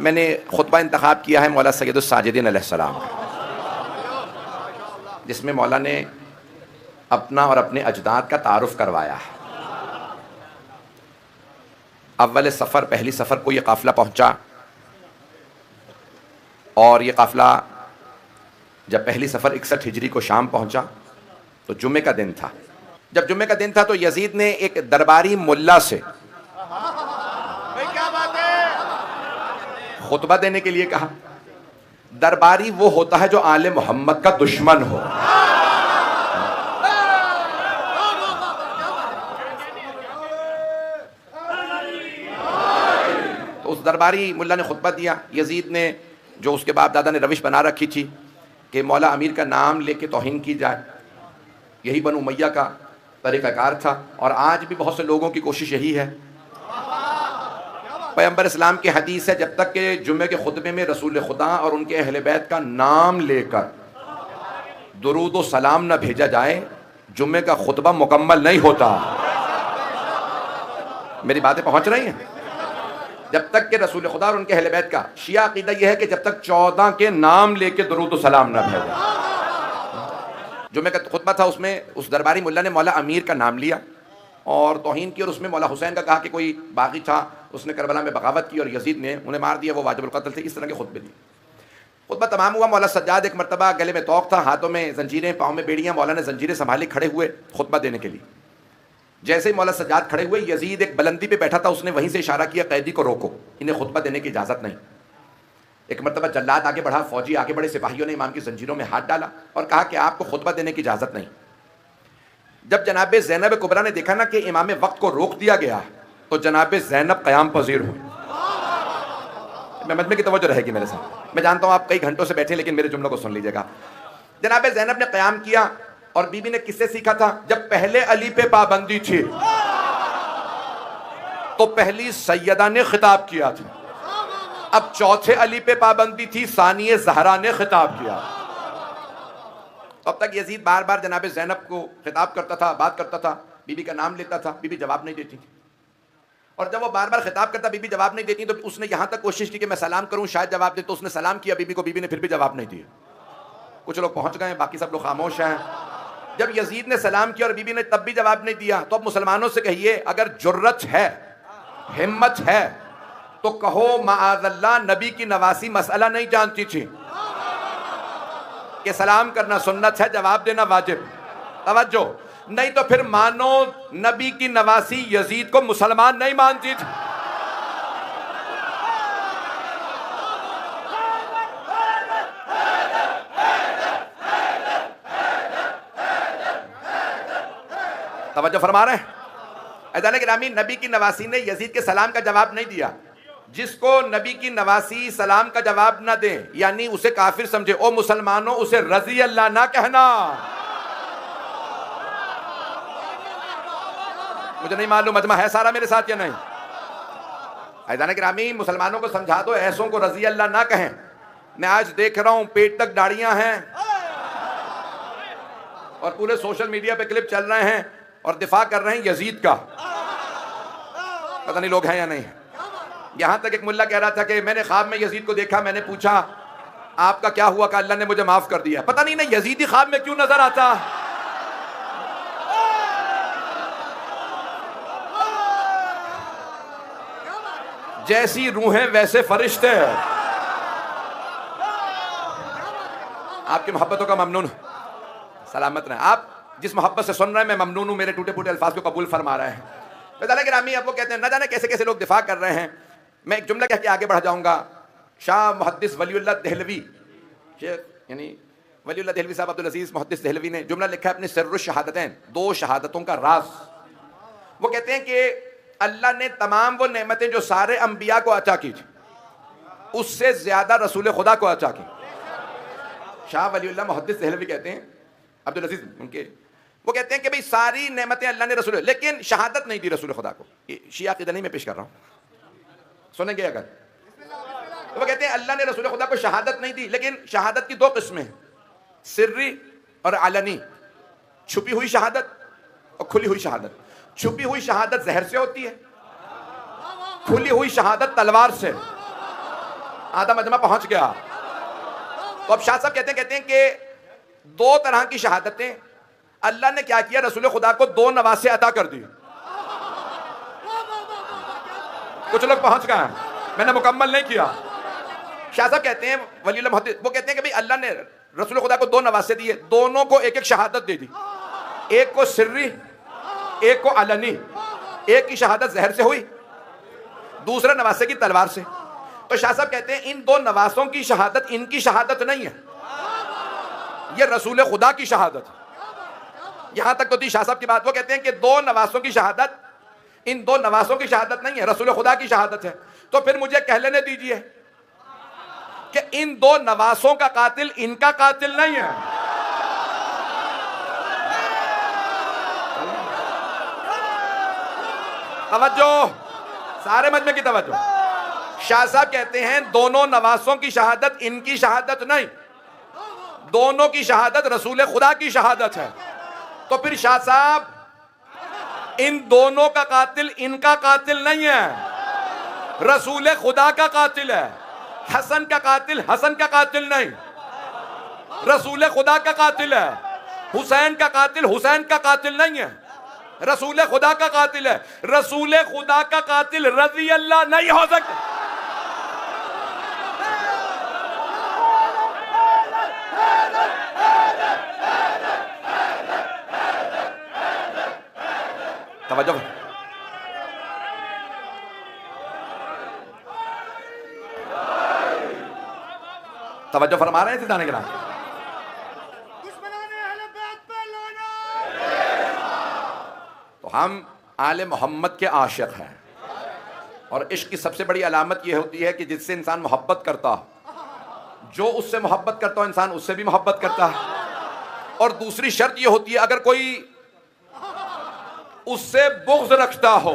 मैंने खुतबा इंतखाब किया है मौला सैयदुस साजिदीन अलैहिस्सलाम का, जिसमें मौला ने अपना और अपने अजदाद का तारुफ करवाया है। अव्वल सफ़र, पहली सफ़र को ये काफ़िला पहुंचा और ये काफ़िला जब पहली सफ़र 61 हिजरी को शाम पहुंचा तो जुम्मे का दिन था। जब जुम्मे का दिन था तो यजीद ने एक दरबारी मुल्ला से खुतबा देने के लिए कहा। दरबारी वो होता है जो आले मोहम्मद का दुश्मन हो। तो उस दरबारी मुल्ला ने खुतबा दिया। यजीद ने, जो उसके बाप दादा ने रविश बना रखी थी कि मौला अमीर का नाम लेके तौहीन की जाए, यही बनु उमैया का तरीक़ाकार था और आज भी बहुत से लोगों की कोशिश यही है। पैगंबर इस्लाम की हदीस है, जब तक के जुम्मे के खुतबे में रसूल खुदा और उनके अहले बैत का नाम लेकर दुरूद व सलाम न भेजा जाए, जुम्मे का खुतबा मुकम्मल नहीं होता। मेरी बातें पहुंच रही हैं? जब तक के रसूल खुदा और उनके अहले बैत का, शिया अकीदा यह है कि जब तक 14 के नाम लेके दुरूद व सलाम न भेजा। जुम्मे का खुतबा था, उसमें उस दरबारी मुल्ला ने मौला अमीर का नाम लिया और तौहीन की, और उसमें मौला हुसैन का कहा कि कोई बागी था, उसने करबला में बगावत की और यजीद ने उन्हें मार दिया, वो वाजिबुल कत्ल थे। इस तरह के खुतबे दिए। खुतबा तमाम हुआ। मौला सज्जाद एक मरतबा गले में तोक था, हाथों में जंजीरें, पाँव में बेड़ियाँ। मौला ने जंजीरें संभाली, खड़े हुए खुतबा देने के लिए। जैसे ही मौला सज्जाद खड़े हुए, यजीद एक बुलंदी पे बैठा था, उसने वहीं से इशारा किया, कैदी को रोको, इन्हें खुतबा देने की इजाज़त नहीं। एक मरतबा जल्लाद आगे बढ़ा, फौजी आगे बढ़े, सिपाहियों ने इमाम की जंजीरों में हाथ डाला और कहा कि आपको खुतबा देने की इजाज़त नहीं। जब जनाब ज़ैनब कुबरा ने देखा ना कि इमाम वक्त को रोक दिया गया, तो जनाब ज़ैनब क़याम पज़ीर हुई। मैं मजमे की तवज्जो रहेगी मेरे साथ। मैं जानता हूँ आप कई घंटों से बैठे, लेकिन मेरे जुमलों को सुन लीजिएगा। जनाब ज़ैनब ने क़याम किया और बीबी ने किससे सीखा था? जब पहले अली पे पाबंदी थी तो पहली सैयदा ने खिताब किया था, अब चौथे अली पे पाबंदी थी, सानिए ज़हरा ने खिताब किया। अब तक यजीद बार बार जनाब ज़ैनब को खिताब करता था, बात करता था, बीबी का नाम लेता था, बीबी जवाब नहीं देती थी। और जब वो बार बार खिताब करता, बीबी जवाब नहीं देती, तो उसने यहाँ तक कोशिश की कि मैं सलाम करूँ, शायद जवाब दे। तो उसने सलाम किया बीबी को, बीबी ने फिर भी जवाब नहीं दिया। कुछ लोग पहुँच गए, बाकी सब लोग खामोश हैं। जब यजीद ने सलाम किया और बीबी ने तब भी जवाब नहीं दिया, तो अब मुसलमानों से कहिए, अगर जुर्रत है, हिम्मत है, तो कहो माअज़ल्लाह नबी की नवासी मसला नहीं जानती थी कि सलाम करना सुन्नत है, जवाब देना वाजिब। तवज्जो, नहीं तो फिर मानो नबी की नवासी यजीद को मुसलमान नहीं मानती थी। तवज्जो फरमा रहे हैं? अज़ान गिरामी, नबी की नवासी ने यजीद के सलाम का जवाब नहीं दिया। जिसको नबी की नवासी सलाम का जवाब ना दे, यानी उसे काफिर समझे, ओ मुसलमानों उसे रजी अल्लाह ना कहना। मुझे नहीं मालूम मजमा है सारा मेरे साथ या नहीं। अज़ान गिरामी, मुसलमानों को समझा दो, ऐसों को रजी अल्लाह ना कहें। मैं आज देख रहा हूं पेट तक दाढ़ियां हैं और पूरे सोशल मीडिया पे क्लिप चल रहे हैं और दिफा कर रहे हैं यजीद का। पता नहीं लोग हैं या नहीं। यहां तक एक मुल्ला कह रहा था कि मैंने ख्वाब में यजीद को देखा, मैंने पूछा आपका क्या हुआ? का अल्लाह ने मुझे माफ कर दिया। पता नहीं ना यजीदी ख्वाब में क्यों नजर आता। जैसी रूहें वैसे फरिश्ते। आपकी मोहब्बतों का ममनून, सलामत रहे। आप जिस मोहब्बत से सुन रहे हैं, मैं ममनून हूं, मेरे टूटे फूटे अल्फाज को कबूल फरमा रहे हैं। गिरामी, अब वो कहते हैं न जाने कैसे कैसे लोग दिफा कर रहे हैं। मैं एक जुमला कह के आगे बढ़ जाऊंगा। शाह मुहद्दिस वलीउल्लाह देहलवी, शेख यानी वलीउल्लाह देहलवी साहब अब्दुल अजीज मुहद्दिस देहलवी ने जुमला लिखा है अपने सिर्रुश शहादतैन, 2 शहादतों का राज। वो कहते हैं कि अल्लाह ने तमाम वो नेमतें जो सारे अंबिया को अता की थी, उससे ज्यादा रसूल खुदा को अता की। शाह वलीउल्लाह मुहद्दिस देहलवी कहते हैं, अब्दुल अजीज उनके, वो कहते हैं कि भाई सारी नेमतें अल्लाह ने रसूल, लेकिन शहादत नहीं दी रसूल खुदा को। शिया की नहीं मैं पेश कर रहा हूँ, सुनेंगे अगर। तो वो कहते हैं अल्लाह ने रसूल खुदा को शहादत नहीं दी, लेकिन शहादत की 2 किस्में हैं, सिर्री और अलनी। छुपी हुई शहादत और खुली हुई शहादत। छुपी हुई शहादत जहर से होती है, खुली हुई शहादत तलवार से। आधा मजमा पहुंच गया। तो अब शाह साहब कहते हैं कि दो तरह की शहादतें अल्लाह ने क्या किया, रसूल खुदा को दो नवासे अता कर दी। कुछ लोग पहुंच गए, मैंने मुकम्मल नहीं किया। शाह साहब कहते हैं, वलीउल्लाह मुहद्दिस, वो कहते हैं कि भाई अल्लाह ने रसूल खुदा को दो नवासे दिए, दोनों को एक एक शहादत दे दी। एक को सिर्री, एक को अलनी। एक की शहादत जहर से हुई, दूसरे नवासे की तलवार से। तो शाह साहब कहते हैं इन दो नवासों की शहादत इनकी शहादत नहीं है, ये रसूल खुदा की शहादत है। यहां तक तो थी शाह साहब की बात। वो कहते हैं कि दो नवासों की शहादत इन दो नवासों की शहादत नहीं है, रसूल खुदा की शहादत है। तो फिर मुझे कह लेने दीजिए कि इन दो नवासों का कातिल इनका कातिल नहीं है। तवज्जो, सारे मजमे की तवज्जो। शाह साहब कहते हैं दोनों नवासों की शहादत इनकी शहादत नहीं, दोनों की शहादत रसूल खुदा की शहादत है। तो फिर शाह साहब इन दोनों का कातिल इनका कातिल नहीं है, रसूल खुदा का कातिल है। हसन का कातिल हसन का कातिल नहीं, रसूल खुदा का कातिल है। हुसैन का कातिल हुसैन का कातिल नहीं है, रसूल खुदा का कातिल है। रसूल खुदा का कातिल रजी अल्लाह नहीं हो सकता। तवज्जो, तवज्जो फरमा रहे हैं सिद्धाने के नाम। तो हम आले मोहम्मद के आशिक हैं, और इश्क की सबसे बड़ी अलामत यह होती है कि जिससे इंसान मोहब्बत करता हो, जो उससे मोहब्बत करता हो इंसान उससे भी मोहब्बत करता है। और दूसरी शर्त यह होती है अगर कोई उससे बुग़्ज़ रखता हो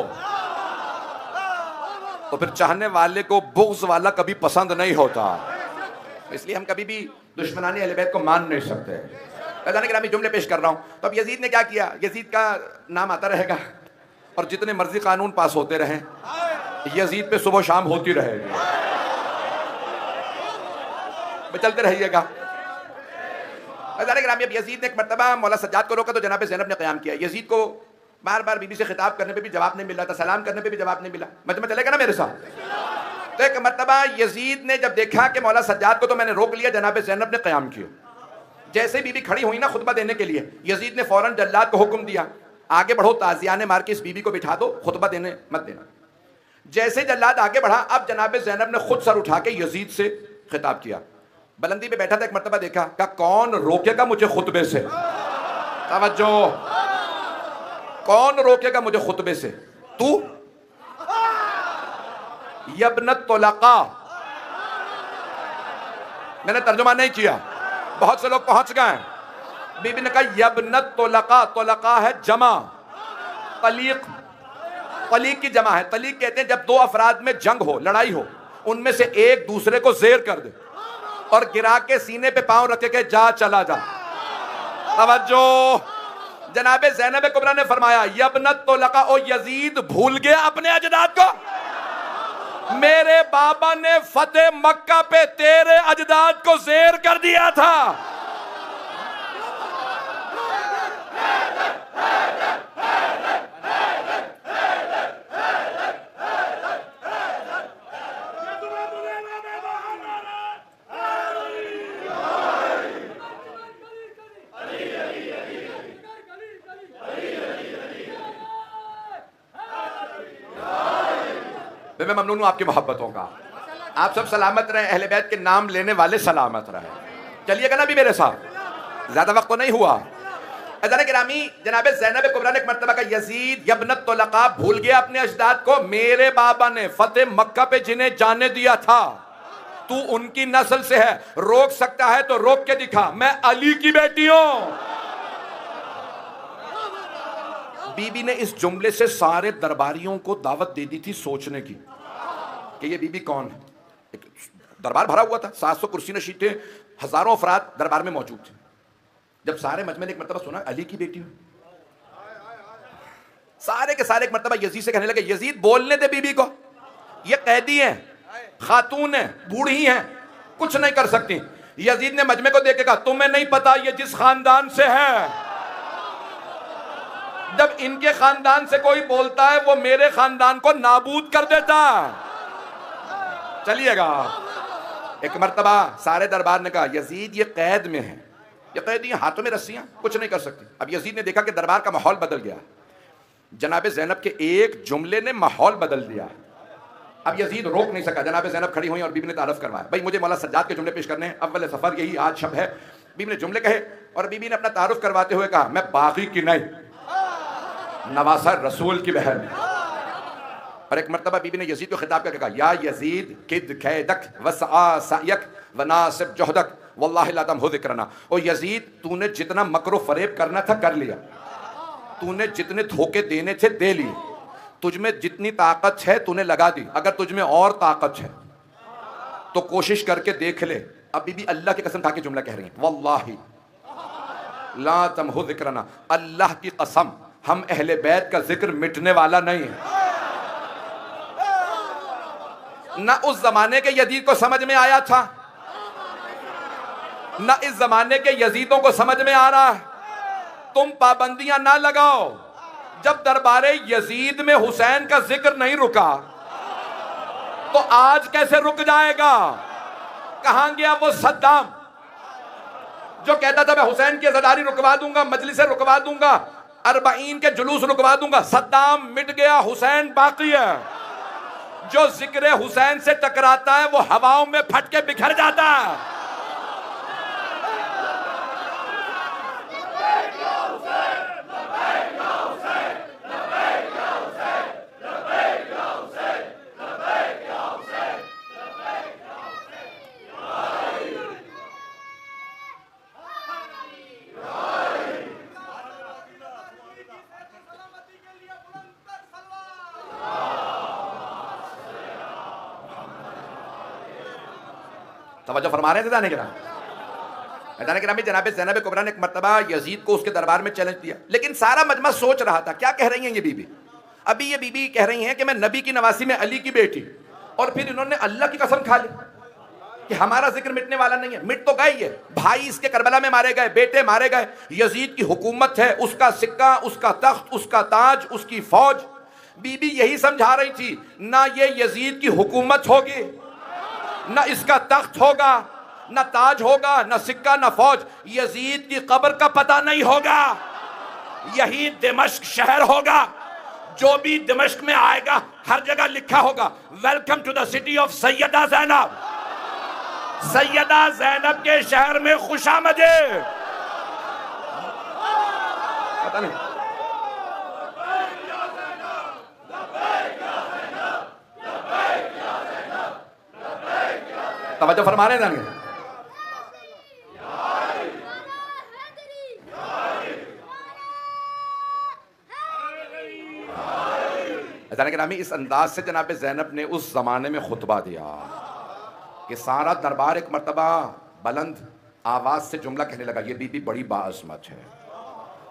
तो फिर चाहने वाले को बुग़्ज़ वाला कभी पसंद नहीं होता। इसलिए हम कभी भी दुश्मनानी अहले बैत को मान नहीं सकते। फ़ैज़ान गिरामी जुमले पेश कर रहा हूँ। तो अब यजीद ने क्या किया, यजीद का नाम आता रहेगा और जितने मर्जी कानून पास होते रहें, यजीद पे सुबह शाम होती रहेगी, चलते रहिएगा। फ़ैज़ान गिरामी अब यजीद ने एक मरतबा मौला सज्जाद को रोका तो जनाब ज़ैनब ने क़याम किया। यजीद को बार बार बीबी से खिताब करने पे भी जवाब नहीं मिला था, सलाम करने पे भी जवाब नहीं मिला। मजमा चलेगा ना मेरे साथ। तो एक मरतबा यजीद ने जब देखा कि मौला सज्जाद को तो मैंने रोक लिया, जनाब ज़ैनब ने क़याम किया। जैसे बीबी खड़ी हुई ना खुतबा देने के लिए, यजीद ने फौरन जल्लाद को हुक्म दिया, आगे बढ़ो, ताज़ियाने मार के इस बीबी को बिठा दो, खुतबा देने मत देना। जैसे जल्लाद आगे बढ़ा, अब जनाब ज़ैनब ने खुद सर उठा के यजीद से खिताब किया। बुलंदी पे बैठा था, एक मरतबा देखा, कहा कौन रोकेगा मुझे खुतबे से। तवज्जो, कौन रोकेगा मुझे खुतबे से? तू यब्नत तुलका। मैंने तर्जुमा नहीं किया, बहुत से लोग पहुंच गए। बीबी ने कहा यब्नत तुलका, तुलका है जमा, तलीक, तलीक की जमा है। तलीक कहते हैं जब दो अफराद में जंग हो, लड़ाई हो, उनमें से एक दूसरे को जेर कर दे और गिरा के सीने पे पांव रखे के जा चला जा। तवज्जो, जनाबे ज़ैनब कुबरा ने फरमाया यब्नत तुलका, ओ यजीद भूल गया अपने अजदाद को? मेरे बाबा ने फतेह मक्का पे तेरे अजदाद को जेर कर दिया था। मैं ममनून हूं आपकी मोहब्बतों का। आप सब सलामत रहे, अहले बैत के नाम लेने वाले सलामत रहे। चलिएगा ना भी मेरे साथ, ज्यादा वक्त तो नहीं हुआ। अज़ान गिरामी, जनाब ज़ैनब कुबरा ने एक मरतबा का यजीद यब्नत तुलका भूल गया अपने अजदाद को? मेरे बाबा ने फतेह मक्का पे जिन्हें जाने दिया था, तू उनकी नस्ल से है, रोक सकता है तो रोक के दिखा, मैं अली की बेटी हूं। बीबी ने इस जुमले से सारे दरबारियों को दावत दे दी थी सोचने की कि ये बीबी कौन है। एक दरबार भरा हुआ था, 700 कुर्सी नशीं थे, हजारों अफराद दरबार में मौजूद थे। जब सारे मजमे ने एक मरतबा सुना अली की बेटी हूं, सारे के सारे एक मरतबा यजीद से कहने लगे, यजीद बोलने दे बीबी को, ये कैदी है, खातून है, बूढ़ी हैं, कुछ नहीं कर सकती। यजीद ने मजमे को देख के कहा, तुम्हें नहीं पता ये जिस खानदान से है, जब इनके खानदान से कोई बोलता है वो मेरे खानदान को नाबूद कर देता। चलिएगा। एक मर्तबा सारे दरबार ने कहा, यजीद ये कैद में है, ये कैदी हाथों में रस्सियां, कुछ नहीं कर सकती। अब यजीद ने देखा कि दरबार का माहौल बदल गया। जनाब ज़ैनब के एक जुमले ने माहौल बदल दिया। अब यजीद रोक नहीं सका। जनाब ज़ैनब खड़ी हुई और बीबी ने तारफ करवाया, भाई मुझे मौला सज्जाद के जुमले पेश करने हैं, अव्वल सफर यही आज शब है। बीबी ने जुमले कहे और बीबी ने अपना तारुफ करवाते हुए कहा, मैं बागी की नहीं, नवासा रसूल की बहन है। और एक मर्तबा बीबी ने यजीद को खिताब करके कहा, या यजीद किद कैदक वसआ सायक वनासिब जोहदक वल्लाहि ला तमहु ज़िक्रना। ओ यजीद, तूने जितना मकरो फरेब करना था कर लिया, तूने जितने धोखे देने थे दे लिए, तुझमें जितनी ताकत है तूने लगा दी, अगर तुझमें और ताकत है तो कोशिश करके देख ले। अब बीबी अल्लाह की कसम खा के जुमला कह रही है, वल्लाहि ला तमहु ज़िक्रना, अल्लाह की कसम हम अहले बैत का जिक्र मिटने वाला नहीं है। ना उस जमाने के यजीद को समझ में आया था, ना इस जमाने के यजीदों को समझ में आ रहा है। तुम पाबंदियां ना लगाओ। जब दरबारे यजीद में हुसैन का जिक्र नहीं रुका तो आज कैसे रुक जाएगा? कहां गया वो सद्दाम जो कहता था मैं हुसैन की अज़ादारी रुकवा दूंगा, मजलिसें रुकवा दूंगा, अरबाईन के जुलूस रुकवा दूंगा। सद्दाम मिट गया, हुसैन बाकी है। जो जिक्र हुसैन से टकराता है वो हवाओं में फट के बिखर जाता है। तवज्जो फरमा रहे थे जाने के नाम जनाब ज़ैनब कुबरा ने एक मर्तबा यजीद को उसके दरबार में चैलेंज दिया, लेकिन सारा मजमा सोच रहा था क्या कह रही हैं ये बीबी। अभी ये बीबी कह रही हैं कि मैं नबी की नवासी में अली की बेटी, और फिर इन्होंने अल्लाह की कसम खा ली कि हमारा जिक्र मिटने वाला नहीं है। मिट तो गई है, भाई इसके करबला में मारे गए, बेटे मारे गए, यजीद की हुकूमत है, उसका सिक्का, उसका तख्त, उसका ताज, उसकी फौज। बीबी यही समझा रही थी, ना ये यजीद की हुकूमत होगी, ना इसका तख्त होगा, ना ताज होगा, ना सिक्का, ना फौज। यजीद की कब्र का पता नहीं होगा, यही दिमश्क शहर होगा। जो भी दिमश्क में आएगा हर जगह लिखा होगा, welcome to the city of Sayyida Zainab. Sayyida Zainab के शहर में खुशामदीद। पता नहीं तवज्जो फरमा रहे हैं। के नामी इस अंदाज से जनाब ज़ैनब ने उस जमाने में खुतबा दिया कि सारा दरबार एक मर्तबा बुलंद आवाज से जुमला कहने लगा, ये बीबी बड़ी बाअज़मत है।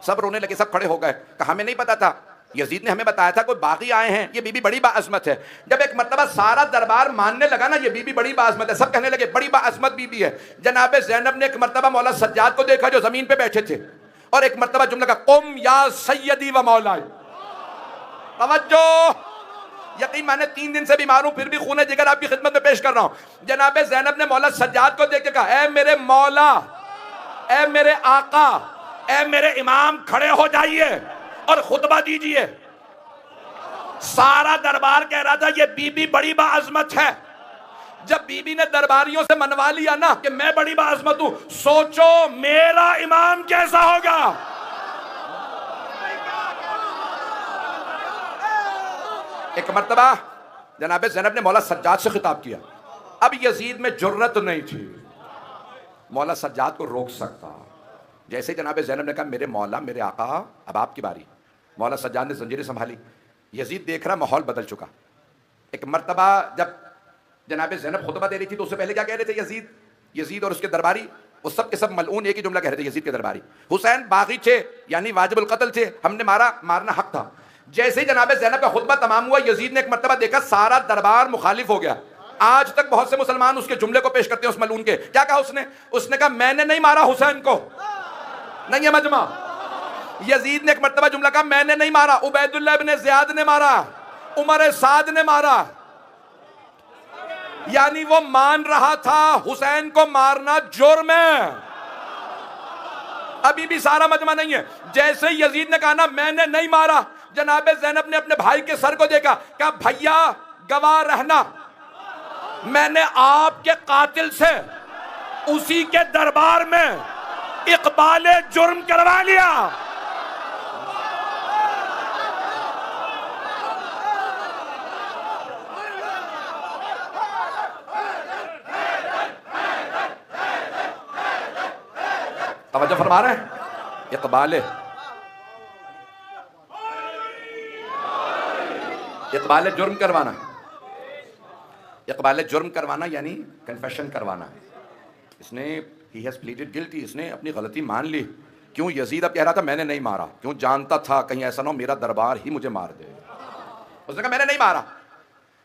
सब रोने लगे, सब खड़े हो गए, कहा हमें नहीं पता था, यजीद ने हमें बताया था कोई बागी आए हैं, ये बीबी बड़ी बाअज़मत है। जब एक मर्तबा सारा दरबार मानने लगा ना ये बीबी बड़ी बाअज़मत है, सब कहने लगे बड़ी बाअज़मत बीबी है। जनाब ज़ैनब ने एक मर्तबा मौला सज्जाद को देखा जो जमीन पे बैठे थे, और एक मर्तबा जुमला का, कुम या सैयदी व मौलाई। तवज्जो, यकीन माने 3 दिन से बीमार हूं फिर भी खूने जिगर आपकी खिदमत में पेश कर रहा हूं। जनाब ज़ैनब ने मौला सज्जाद को देख के कहा, ए मेरे मौला, ए मेरे आका, ए मेरे इमाम, खड़े हो जाइए और खुतबा दीजिए। सारा दरबार कह रहा था ये बीबी बड़ी बाअज़मत है। जब बीबी ने दरबारियों से मनवा लिया ना कि मैं बड़ी बाअज़मत हूं, सोचो मेरा इमाम कैसा होगा। एक मर्तबा जनाब ज़ैनब ने मौला सज्जाद से खिताब किया। अब यजीद में जुर्रत नहीं थी मौला सज्जाद को रोक सकता। जैसे जनाब ज़ैनब ने कहा मेरे मौला, मेरे आका, अब आपकी बारी। मौला सज्जाद ने जंजीरें संभाली। यजीद देख रहा माहौल बदल चुका। एक मर्तबा जब जनाब ज़ैनब खुतबा दे रही थी तो उससे पहले क्या कह रहे थे यजीद और उसके दरबारी, वो सब के सब मलऊन एक ही जुमला कह रहे थे यजीद के दरबारी, हुसैन बागी थे यानी वाजिबुल कत्ल थे, हमने मारा, मारना हक था। जैसे ही जनाब ज़ैनब का खुतबा तमाम हुआ, यजीद ने एक मर्तबा देखा सारा दरबार मुखालिफ हो गया। आज तक बहुत से मुसलमान उसके जुमले को पेश करते हैं उस मलून के। क्या कहा उसने? उसने कहा मैंने नहीं मारा हुसैन को। नहीं है मजमा। यजीद ने एक मर्तबा जुमला कहा मैंने नहीं मारा, उबैदुल्लाह इब्न ज़ियाद ने मारा, उमर साद ने मारा। यानी वो मान रहा था हुसैन को मारना जुर्म है। अभी भी सारा मजमा नहीं है। जैसे यजीद ने कहा ना मैंने नहीं मारा, जनाबे ज़ैनब ने अपने भाई के सर को देखा, कहा भैया गवाह रहना, मैंने आपके कातिल से उसी के दरबार में इकबाले जुर्म करवा लिया। तवज्जो फरमा रहे हैं? इकबाले जुर्म करवाना, इकबाले जुर्म करवाना यानी कन्फेशन करवाना। इसने ही हैज प्लीडेड गिल्टी, इसने अपनी गलती मान ली। क्यों? यजीद अब कह रहा था मैंने नहीं मारा, क्यों? जानता था कहीं ऐसा ना हो मेरा दरबार ही मुझे मार दे। उसने कहा मैंने नहीं मारा।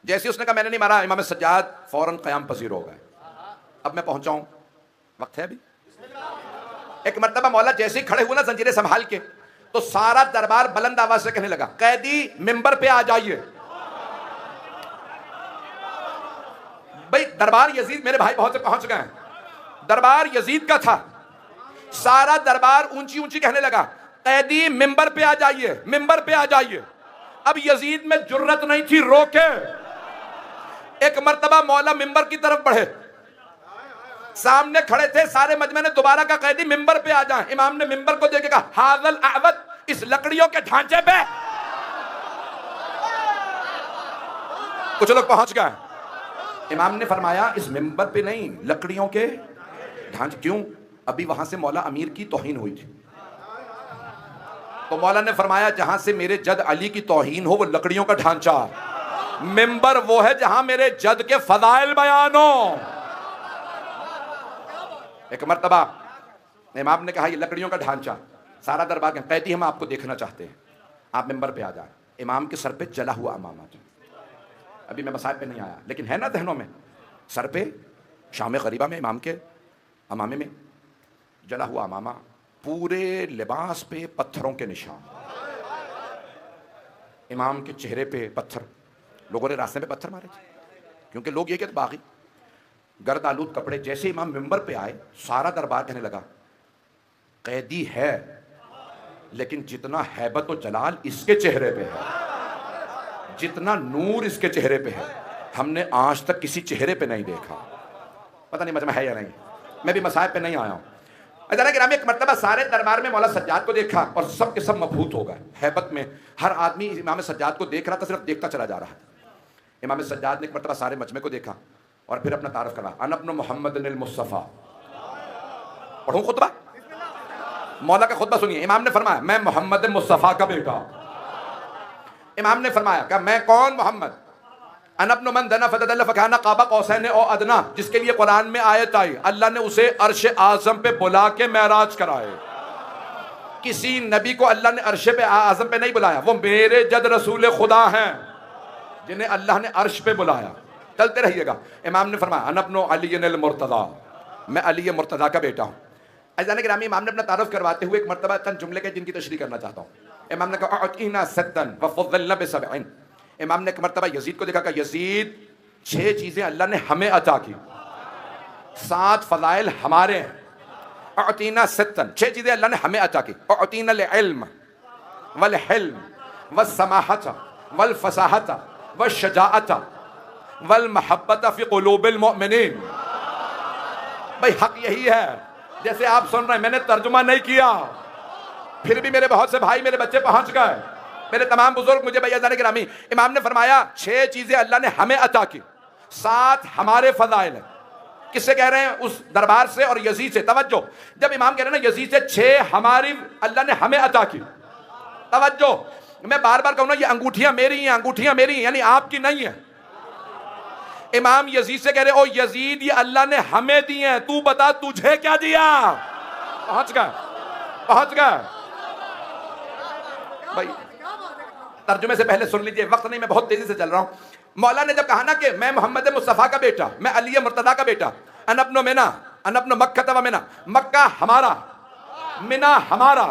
जैसे उसने कहा मैंने नहीं मारा, इमाम सज्जाद फौरन क़याम पजीर हो गए। अब मैं पहुंचाऊं, वक्त है अभी। एक मर्तबा मौला जैसे ही खड़े हुए ना जंजीरें संभाल के, तो सारा दरबार बुलंद आवाज से कहने लगा कैदी मिंबर पे आ जाइए। भाई दरबार यजीद, मेरे भाई बहुत से पहुंच गए, दरबार यजीद का था। सारा दरबार ऊंची ऊंची कहने लगा कैदी मिंबर पे आ जाइए, मिंबर पे आ जाइए। अब यजीद में जुर्रत नहीं थी रोके। एक मर्तबा मौला मिंबर की तरफ बढ़े, सामने खड़े थे सारे मजमे ने दोबारा का कैदी मिंबर पे आ जाए। इमाम ने मिंबर को देख के कहा हाज़ल अअवद, इस लकड़ियों के ढांचे पे। कुछ लोग पहुंच गए। इमाम ने फरमाया इस मिंबर पे नहीं, लकड़ियों के ढांचे। क्यों? अभी वहां से मौला अमीर की तौहीन हुई थी। तो मौला ने फरमाया जहां से मेरे जद अली की तौहीन हो वो लकड़ियों का ढांचा, मिंबर वो है जहां मेरे जद के फजाइल बयान हो। एक मर्तबा इमाम ने कहा ये लकड़ियों का ढांचा। सारा दरबार कहते कैदी हम आपको देखना चाहते हैं, आप मिंबर पे आ जाए। इमाम के सर पे जला हुआ अमामा था। अभी मैं मसाइब पे नहीं आया, लेकिन है ना जहनों में। सर पे शाम गरीबा में इमाम के अमामे में जला हुआ अमामा, पूरे लिबास पे पत्थरों के निशान, इमाम के चेहरे पे पत्थर। लोगों ने रास्ते में पत्थर मारे थे, क्योंकि लोग ये कहते बागी गर्द आलूद कपड़े। जैसे इमाम मिंबर पे आए, सारा दरबार कहने लगा कैदी है, लेकिन जितना हैबत और जलाल इसके चेहरे पे है, जितना नूर इसके चेहरे पे है, हमने आज तक किसी चेहरे पे नहीं देखा। पता नहीं मजमा है या नहीं, मैं भी मसाइब पे नहीं आया हूँ। अजरा गिरामी एक मर्तबा सारे दरबार में मौला सज्जाद को देखा और सब के सब मबहूत हो गए हैबत में। हर आदमी इमाम सज्जाद को देख रहा था, सिर्फ देखता चला जा रहा था। इमाम सज्जाद ने एक मर्तबा सारे मजमे को देखा और फिर अपना तारफ करा, अन इब्न मोहम्मद मुस्तफ़ा। पढ़ूं खुतबा? मौला का खुतबा सुनिए। इमाम ने फरमाया मैं मोहम्मद मुस्तफ़ा का बेटा। इमाम ने फरमाया कि मैं कौन? मोहम्मद। अन इब्न मन दना फददल्ला फकाना क़ाब क़ौसैन औ अदना, जिसके लिए कुरान में आयत आई अल्लाह ने उसे अर्श आज़म पे बुला के मेराज कराए। किसी नबी को अल्लाह ने अर्श पे आज़म पे नहीं बुलाया, वो मेरे जद रसूल खुदा हैं जिन्हें अल्लाह ने अर्श पे बुलाया। चलते रहिएगा। इमाम ने फरमाया अन इब्न अली अल मुर्तज़ा, मैं अली मुर्तज़ा का बेटा हूँ। अज़ान गिरामी इमाम ने अपना तारुफ करवाते हुए एक मर्तबा चंद जुमले के जिनकी तशरीह करना चाहता हूँ। इमाम ने कहा अतीना सद्दन व फज़्ज़लना बिसबईन। इमाम ने एक मर्तबा यजीद को देखा कि यजीद 6 चीज़ें अल्लाह ने हमें अता की, 7 फ़ज़ाइल हमारे हैं। अतीना सद्दन, 6 चीज़ें अल्लाह ने हमें अता की। अतीना इल्म वल हिल्म व समाहत वल फसाहत व शजाअत वल महब्बत फ़ी क़ुलूबिल मुमिनीन। भाई हक यही है, जैसे आप सुन रहे हैं, मैंने तर्जुमा नहीं किया, फिर भी मेरे बहुत से भाई, मेरे बच्चे पहुंच गए, मेरे तमाम बुजुर्ग मुझे भैया जाने गिरामी। इमाम ने फरमाया 6 चीजें अल्लाह ने हमें अता की, 7 हमारे फजाइल हैं। किससे कह रहे हैं? उस दरबार से और यजीद से। तवज्जो, जब इमाम कह रहे हैं ना यजीद से 6 हमारी अल्लाह ने हमें अता की। तवज्जो, मैं बार बार कहूँ ना ये अंगूठियां मेरी हैं, अंगूठियां मेरी हैं, यानी आपकी नहीं है। इमाम यजीद से कह रहे ओ यजीद ये अल्लाह ने हमें दी हैं, तू बता तुझे क्या दिया। पहुंच गए, पहुंच गए। भाई तर्जुमे से पहले सुन लीजिए, वक्त नहीं, मैं बहुत तेजी से चल रहा हूं। मौला ने जब कहा ना कि मैं मोहम्मद मुस्तफ़ा का बेटा, मैं अली मुर्तदा का बेटा, अनबनो मिना अनबनो मक्का तवा मिना, मक्का हमारा, मिना हमारा,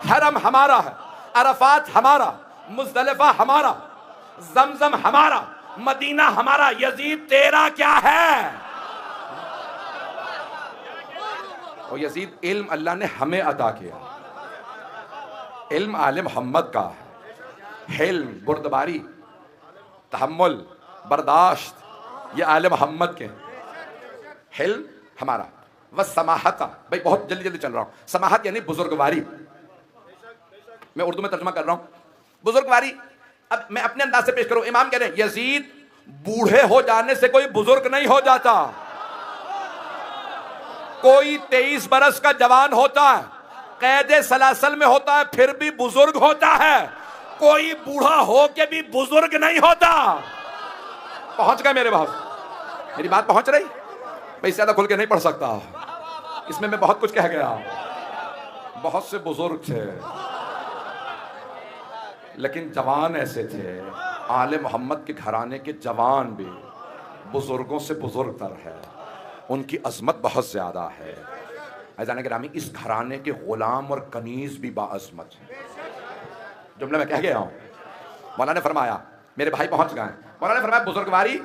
हरम हमारा है, अरफात हमारा, मुज़दलिफा हमारा, जमजम हमारा, मदीना हमारा, यजीद तेरा क्या है? और यजीद इल्म अल्लाह ने हमें अता किया, इल्म आले मोहम्मद का है, हिल्म, बुर्दबारी, तहम्मुल, बर्दाश्त, ये आले मोहम्मद के। हिल्म हमारा, वह समाहता, भाई बहुत जल्दी जल्दी चल रहा हूँ, समाहत यानी बुजुर्गवारी, मैं उर्दू में तर्जुमा कर रहा हूँ, बुजुर्गवारी। अब मैं अपने अंदाज से पेश करूँ, इमाम कह रहे हैं यजीद बूढ़े हो जाने से कोई बुजुर्ग नहीं हो जाता, कोई 23 बरस का जवान होता है, कैदे सलासल में होता है, फिर भी बुजुर्ग होता है, कोई बूढ़ा हो के भी बुजुर्ग नहीं होता। पहुंच गए मेरे बाप, मेरी बात पहुंच रही? मैं इससे ज्यादा खुल के नहीं पढ़ सकता, इसमें मैं बहुत कुछ कह गया। बहुत से बुजुर्ग थे लेकिन जवान ऐसे थे, आले मोहम्मद के घराने के जवान भी बुजुर्गों से बुजुर्ग तर है, उनकी अजमत बहुत ज्यादा है। अज़ान गिरामी, इस घराने के गुलाम और कनीज भी बाअज़मत है। जुमला मैं कह गया हूँ। मौला ने फरमाया, मेरे भाई पहुंच गए, मौला ने फरमाया बुजुर्गवारी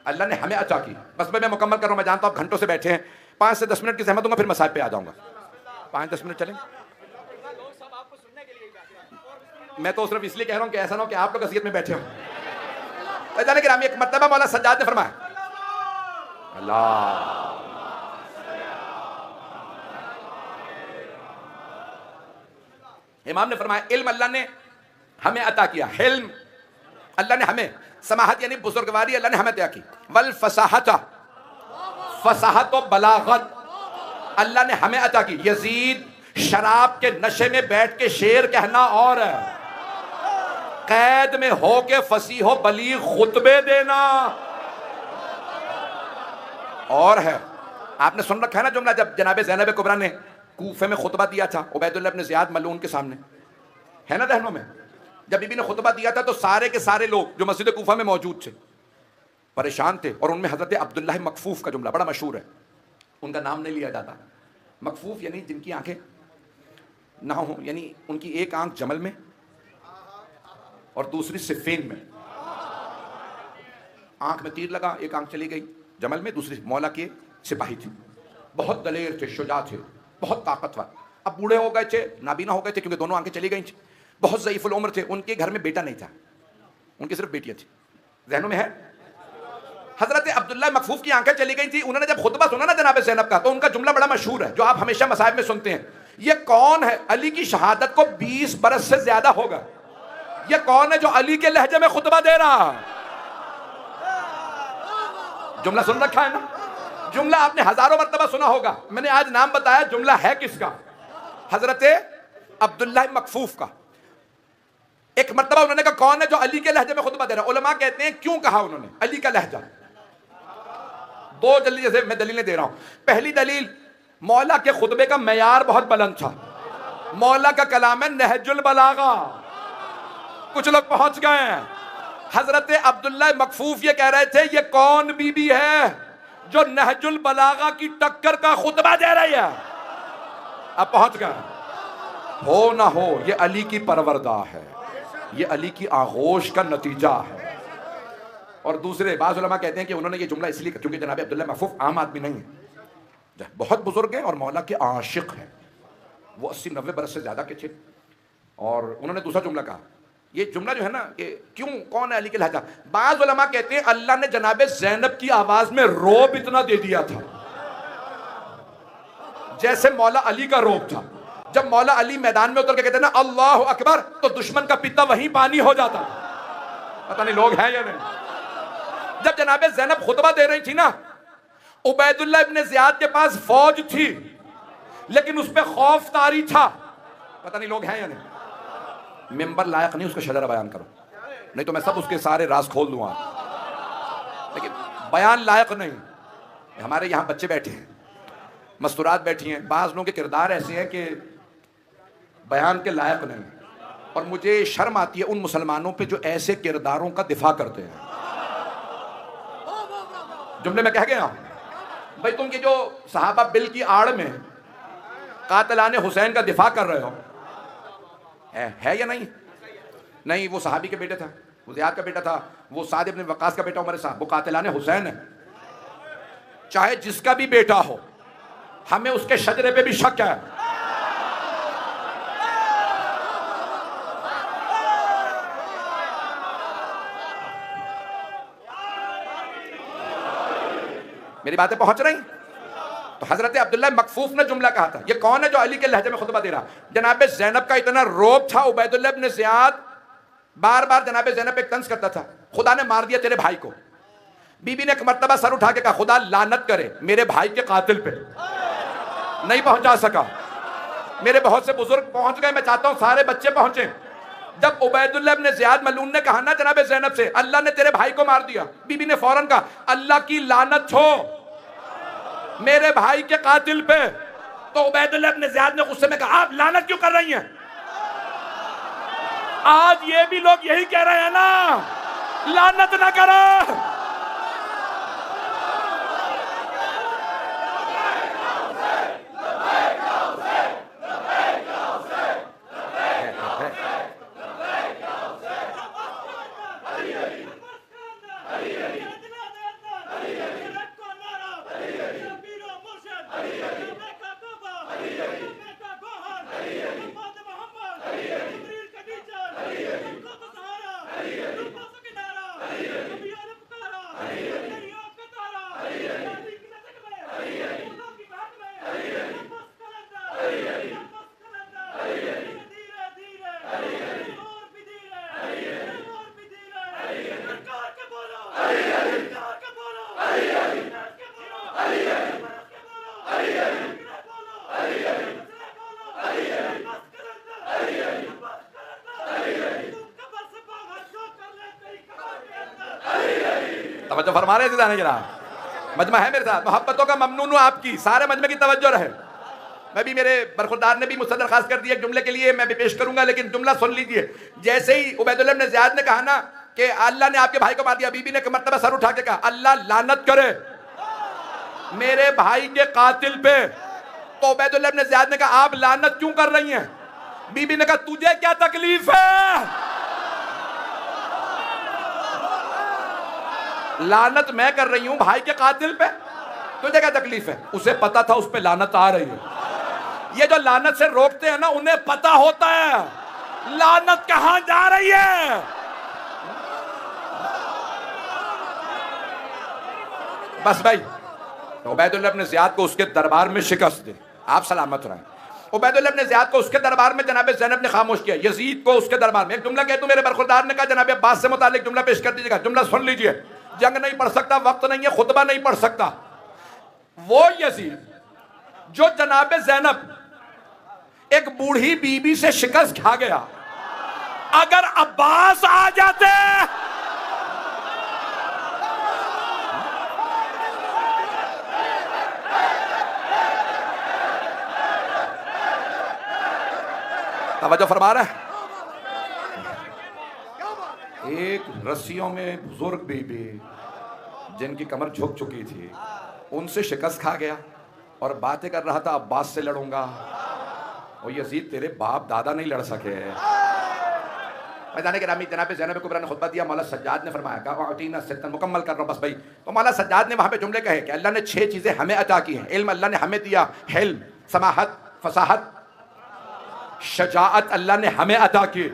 अल्लाह ने हमें अता की। बस मैं मुकम्मल कर रहा हूँ, मैं जानता हूँ आप घंटों से बैठे हैं, 5 से 10 मिनट की ज़हमत दूंगा, फिर मसाइब पे आ जाऊंगा। 5-10 मिनट चलेंगे? मैं तो सिर्फ इसलिए कह रहा हूँ कि ऐसा ना हो कि आप लोग अज़ियत में बैठे हो। अज़ान गिरामी, एक मर्तबा मौला सज्जाद ने फरमाया, अल्लाह इमाम ने फरमाया, इल्म अल्लाह ने हमें अता किया, हिल्म अल्लाह ने हमें, समाहत यानी बुजुर्गवारी अल्लाह ने हमें अता की, वल फसाहत, फसाहत व बलागत अल्लाह ने हमें अता की। यजीद शराब के नशे में बैठ के शेर कहना और है, कैद में हो के फसीह व बलीग खुतबे देना और है। आपने सुन रखा है ना जुमला, जब जनाब ज़ैनब कुबरा ने कूफे में खुतबा दिया था उबैदुल्लाह इब्न ज़ियाद मलून के सामने, है ना जहनों में, जब बीबी ने खुतबा दिया था तो सारे के सारे लोग जो मस्जिद कूफा में मौजूद थे परेशान थे, और उनमें हजरत अब्दुल्लाह मकफूफ का जुमला बड़ा मशहूर है, उनका नाम नहीं लिया जाता। मकफूफ यानी जिनकी आंखें ना हो, यानी उनकी एक आंख जमल में और दूसरी सिफ़ीन में, आंख में तीर लगा, एक आंख चली गई जमल में, दूसरी मौला के सिपाही थे, बहुत दलेर थे, शुजा थे, बहुत ताकतवर। अब बूढ़े हो गए थे, नाबीना हो गए थे क्योंकि दोनों आंखें चली गई थी, बहुत ज़ईफ़ुल उम्र थे, उनके घर में बेटा नहीं था, उनकी सिर्फ बेटियां थी। ज़हनों में है? हज़रत अब्दुल्लाह मकफूफ की आंखें चली गई थी। उन्होंने जब खुतबा सुना ना जनाब ज़ैनब का, तो उनका जुमला बड़ा मशहूर है जो आप हमेशा मसाइब में सुनते हैं, ये कौन है अली की शहादत को 20 बरस से ज्यादा होगा, ये कौन है जो अली के लहजे में खुतबा दे रहा? जुमला सुन रखा है ना? जुमला आपने हजारों मरतबा सुना होगा, मैंने आज नाम बताया, जुमला है किसका? हजरत अब्दुल्लाह मकफूफ का। एक मरतबा उन्होंने कहा कौन है जो अली के लहजे में खुतबा दे रहा है? उलमा कहते हैं क्यों कहा उन्होंने अली का लहजा? दो जल्दी जैसे मैं दलीलें दे रहा हूं। पहली दलील, मौला के खुतबे का मयार बहुत बुलंद था, मौला का कलाम है नहजुल बलागा, कुछ लोग पहुंच गए हैं। हजरत अब्दुल्लाह मकफूफ ये कह रहे थे ये कौन बीबी है जो नहजुल बलागा की टक्कर का खुतबा दे रही है? अब पहुंच गए। हो ना हो ये अली की परवरदा है, ये अली की आगोश का नतीजा है। और दूसरे बाज़ उलमा कहते हैं कि उन्होंने ये जुमला इसलिए क्योंकि जनाब अब्दुल्लाह मकफूफ आम आदमी नहीं है, बहुत बुजुर्ग हैं और मौला के आशिक हैं, वो 80-90 बरस से ज्यादा के थे। और उन्होंने दूसरा जुमला कहा, ये जुमला जो है ना कि क्यों कौन है अली के लहजा, बाज़ उलमा कहते हैं अल्लाह ने जनाब ज़ैनब की आवाज में रोब इतना दे दिया था जैसे मौला अली का रोब था। जब मौला अली मैदान में उतर के कहते ना अल्लाह अकबर, तो दुश्मन का पिता वहीं पानी हो जाता। पता नहीं लोग हैं या नहीं। जब जनाब ज़ैनब खुतबा दे रही थी ना, उबैदुल्लाह इब्न ज़ियाद के पास फौज थी लेकिन उस पर खौफ तारी था। पता नहीं लोग हैं या नहीं। मेंबर लायक नहीं उसका शजरा बयान करो, नहीं तो मैं सब उसके सारे राज खोल दूंगा, लेकिन बयान लायक नहीं। हमारे यहाँ बच्चे बैठे हैं, मस्तूरात बैठी हैं, बाज़ लोगों के किरदार ऐसे हैं कि बयान के लायक नहीं, और मुझे शर्म आती है उन मुसलमानों पे जो ऐसे किरदारों का दिफा करते हैं। जुमले में कह गया भाई, तुम की जो सहाबा बिल की आड़ में कातिलाने हुसैन का दिफा कर रहे हो, है या नहीं? नहीं, वो सहाबी के बेटे था, वो ज़ियाद का बेटा था, वो साद इब्न वक्कास का बेटा उमर साहब, वो कातिलाने हुसैन है। चाहे जिसका भी बेटा हो, हमें उसके शजरे पे भी शक है। मेरी बातें पहुंच रही? तो हजरत अब्दुल्लाह मकफूफ ने जुमला कहा था। ये कौन है जो अली के लहजे में खुतबा दे रहा? जनाब ज़ैनब का इतना रोब था, उबैदुल्लाह इब्न ज़ियाद बार बार जनाब ज़ैनब पे तंज करता था, खुदा ने मार दिया तेरे भाई को। बीबी ने एक मर्तबा सर उठा के कहा, खुदा लानत करे मेरे भाई के कातिल पे। नहीं पहुंचा सका। मेरे बहुत से बुजुर्ग पहुंच गए, मैं चाहता हूं सारे बच्चे पहुंचे। जब उबैदुल्लाह इब्न ज़ियाद मलून ने कहा ना जनाब ज़ैनब से, अल्लाह ने तेरे भाई को मार दिया, बीबी ने फौरन कहा, अल्लाह की लानत हो मेरे भाई के कातिल पे। तो उबैदुल्लाह इब्न ज़ियाद ने गुस्से में कहा, आप लानत क्यों कर रही हैं? आज ये भी लोग यही कह रहे हैं ना, लानत ना करो। तवज्जो फरमा रहे थे जरा, मजमा है मेरे साथ, मोहब्बतों का ममनून हूं आपकी, सारे मजमे की तवज्जो रहे। मैं भी, मेरे बरखुरदार ने भी मुझसे दरखास्त कर दी एक जुमले के लिए, मैं भी पेश करूंगा, लेकिन जुमला सुन लीजिए। जैसे ही उबैदुल्लाह इब्न ज़ियाद ने कहा ना कि अल्लाह ने आपके भाई को मार दिया, बीबी ने मर्तबा सर उठा के कहा, अल्लाह लानत करे मेरे भाई के कातिल पे। तो उबैदुल्लाह इब्न ज़ियाद ने कहा, आप लानत क्यों कर रही हैं? बीबी ने कहा, तुझे क्या तकलीफ है? लानत मैं कर रही हूं भाई के कातिल पे, तुझे क्या तकलीफ है? उसे पता था उस पे लानत आ रही है। ये जो लानत से रोकते हैं ना, उन्हें पता होता है लानत कहां जा रही है। बस भाई, उबैदुल्लाह इब्न ज़ियाद को उसके दरबार में शिकस्त दे, आप सलामत रहें। उबैदुल्लाह इब्न ज़ियाद को उसके दरबार में जनाब ज़ैनब ने खामोश किया। यजीद को उसके दरबार में एक जुमला कहता हूं, मेरे बरखुरदार ने कहा जनाब अब्बास से मुतालिक जुमला पेश कर दीजिएगा। जुमला सुन लीजिए, जंग नहीं पढ़ सकता, वक्त नहीं है, खुतबा नहीं पढ़ सकता। वो यजीद जो जनाब ज़ैनब एक बूढ़ी बीबी से शिकस्त खा गया, अगर अब्बास आ जाते तवज्जो फरमा रहा है। एक रस्सियों में बुजुर्ग बीबी जिनकी कमर झुक चुकी थी, उनसे शिकस्त खा गया और बातें कर रहा था, अब्बास से लड़ूंगा। और यजीद तेरे बाप दादा नहीं लड़ सके। मैदान गिरामी जनाब ज़ैनब कुबरा ने खुतबा दिया, मौला सज्जाद ने फरमाया, कहा सित्तन, मुकम्मल कर रहा हूं बस भाई। तो मौला सज्जाद ने वहां पे जुमले कहे कि अल्लाह ने 6 चीजें हमें अता की हैं। इल्म अल्लाह ने हमें दिया, हिल्म, समाहत, फसाहत, शजाअत अल्लाह ने हमें अता की।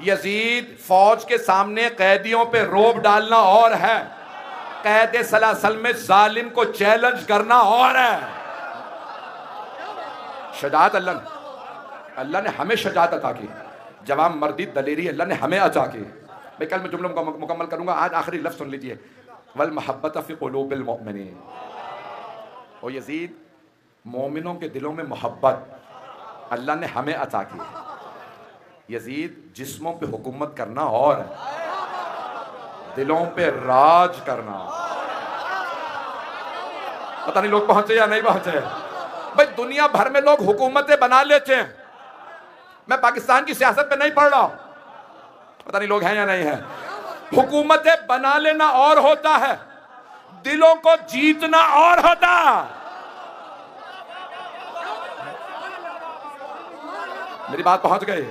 यजीद फौज के सामने कैदियों पे रोब डालना और है, कैद सलासल में जालिम को चैलेंज करना और है। शजाअत अल्लाह ने हमें शजाअत अता की, जवान मर्दी दलेरी अल्लाह ने हमें अता की। मैं कल मैं जुमलों को मुकम्मल करूंगा, आज आखिरी लफ्ज़ सुन लीजिए, वल महब्बत फी क़ुलूबिल मुमिनीन। ओ यजीद, मोमिनों के दिलों में मोहब्बत अल्लाह ने हमें अता की है। यजीद, जिस्मों पे हुकूमत करना और है, दिलों पे राज करना। पता नहीं लोग पहुंचे या नहीं पहुंचे भाई। दुनिया भर में लोग हुकूमतें बना लेते हैं, मैं पाकिस्तान की सियासत पे नहीं पढ़ रहा, पता नहीं लोग हैं या नहीं है। हुकूमतें बना लेना और होता है, दिलों को जीतना और होता। मेरी बात पहुंच गई?